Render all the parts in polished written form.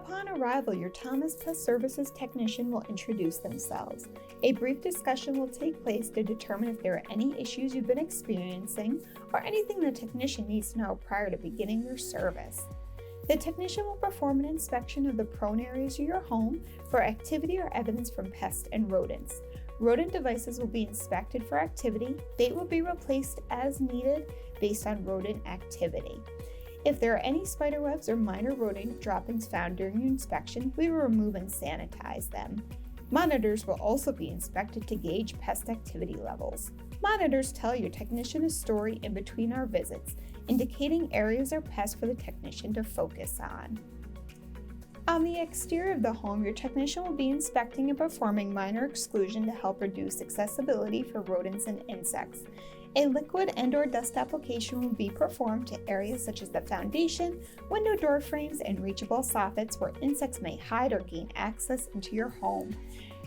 Upon arrival, your Thomas Pest Services technician will introduce themselves. A brief discussion will take place to determine if there are any issues you've been experiencing or anything the technician needs to know prior to beginning their service. The technician will perform an inspection of the prone areas of your home for activity or evidence from pests and rodents. Rodent devices will be inspected for activity. Bait will be replaced as needed based on rodent activity. If there are any spider webs or minor rodent droppings found during your inspection, we will remove and sanitize them. Monitors will also be inspected to gauge pest activity levels. Monitors tell your technician a story in between our visits, indicating areas or pests for the technician to focus on. On the exterior of the home, your technician will be inspecting and performing minor exclusion to help reduce accessibility for rodents and insects. A liquid and/or dust application will be performed to areas such as the foundation, window door frames, and reachable soffits where insects may hide or gain access into your home.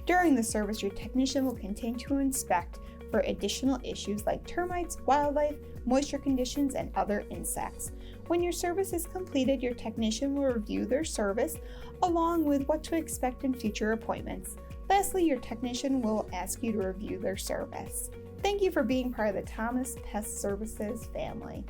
During the service, your technician will continue to inspect for additional issues like termites, wildlife, moisture conditions, and other insects. When your service is completed, your technician will review their service along with what to expect in future appointments. Lastly, your technician will ask you to review their service. Thank you for being part of the Thomas Pest Services family.